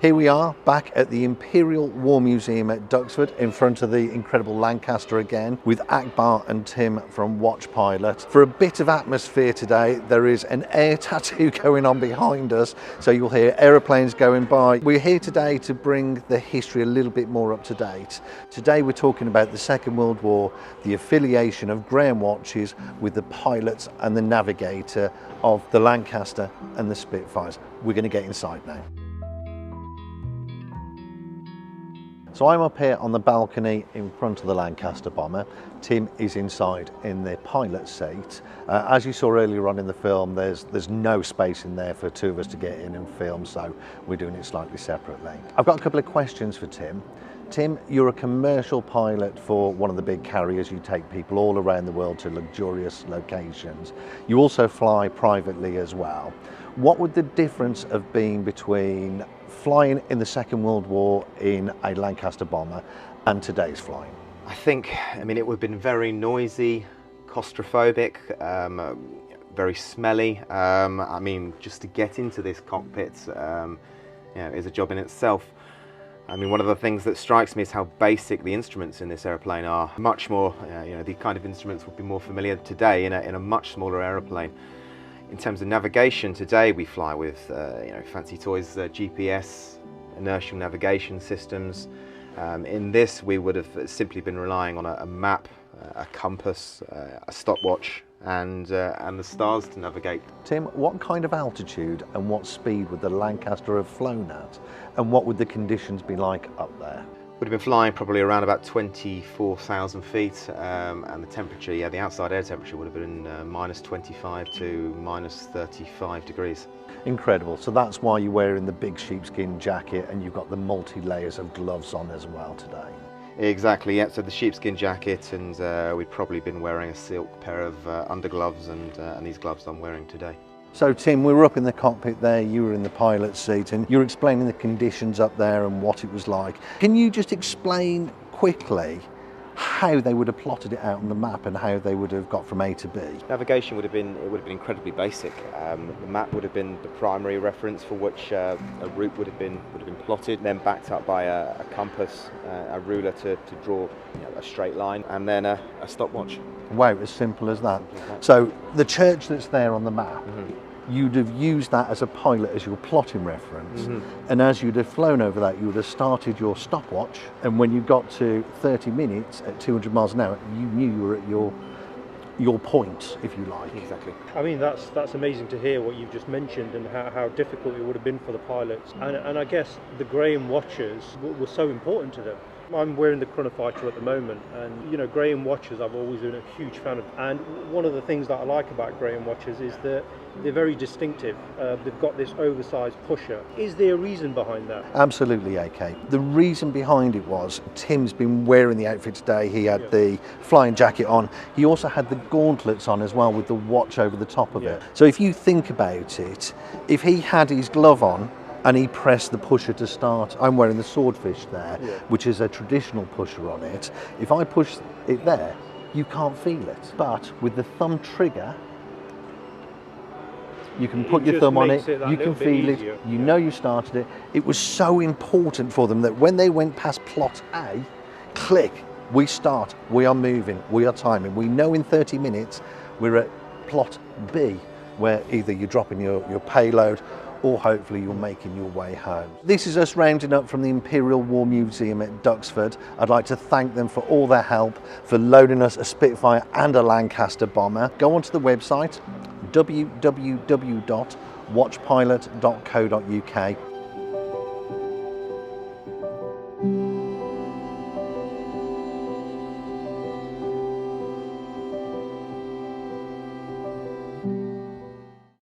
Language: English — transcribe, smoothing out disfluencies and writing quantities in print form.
Here we are back at the Imperial War Museum at Duxford in front of the incredible Lancaster again with Akbar and Tim from Watch Pilot. For a bit of atmosphere today, there is an air tattoo going on behind us, so you'll hear aeroplanes going by. We're here today to bring the history a little bit more up to date. Today we're talking about the Second World War, the affiliation of Graham watches with the pilots and the navigator of the Lancaster and the Spitfires. We're going to get inside now. So I'm up here on the balcony in front of the Lancaster bomber. Tim is inside in the pilot's seat. As you saw earlier on in the film, there's no space in there for two of us to get in and film, so we're doing it slightly separately. I've got a couple of questions for Tim. Tim, you're a commercial pilot for one of the big carriers. You take people all around the world to luxurious locations. You also fly privately as well. What would the difference have been between flying in the Second World War in a Lancaster bomber and today's flying? I mean, it would have been very noisy, claustrophobic, very smelly. I mean, just to get into this cockpit is a job in itself. I mean, one of the things that strikes me is how basic the instruments in this aeroplane are. Much more, the kind of instruments would be more familiar today in a much smaller aeroplane. In terms of navigation, today we fly with fancy toys, GPS, inertial navigation systems. In this, we would have simply been relying on a map, a compass, a stopwatch, and the stars to navigate. Tim, what kind of altitude and what speed would the Lancaster have flown at, and what would the conditions be like up there? Would have been flying probably around about 24,000 feet, and the temperature, the outside air temperature would have been minus 25 to minus 35 degrees. Incredible. So that's why you're wearing the big sheepskin jacket and you've got the multi-layers of gloves on as well today. Exactly, yeah. So the sheepskin jacket, and we'd probably been wearing a silk pair of undergloves, and these gloves I'm wearing today. So Tim, we were up in the cockpit there, you were in the pilot's seat, and you were explaining the conditions up there and what it was like. Can you just explain quickly how they would have plotted it out on the map and how they would have got from A to B? Navigation would have been incredibly basic. The map would have been the primary reference for which a route would have been plotted, then backed up by a compass, a ruler to draw a straight line, and then a stopwatch. Wow, as simple as that. So the church that's there on the map, you'd have used that as a pilot as your plotting reference, and as you'd have flown over that, you would have started your stopwatch, and when you got to 30 minutes at 200 miles an hour, you knew you were at your point, if you like. Exactly. I mean, that's amazing to hear what you've just mentioned and how difficult it would have been for the pilots. And I guess the Graham watches were so important to them. I'm wearing the Chronofighter at the moment, and Graham watches I've always been a huge fan of. And one of the things that I like about Graham watches is that they're very distinctive. They've got this oversized pusher. Is there a reason behind that? Absolutely, AK. The reason behind it was Tim's been wearing the outfit today. He had the flying jacket on. He also had the gauntlets on as well with the watch over the top of it. So if you think about it, if he had his glove on and he pressed the pusher to start, I'm wearing the Swordfish there, which is a traditional pusher on it. If I push it there, you can't feel it. But with the thumb trigger, you can put your thumb on it, you can feel it, you know you started it. It was so important for them that when they went past plot A, click, we start, we are moving, we are timing. We know in 30 minutes we're at plot B, where either you're dropping your payload or hopefully you're making your way home. This is us rounding up from the Imperial War Museum at Duxford. I'd like to thank them for all their help, for loaning us a Spitfire and a Lancaster bomber. Go onto the website, www.watchpilot.co.uk.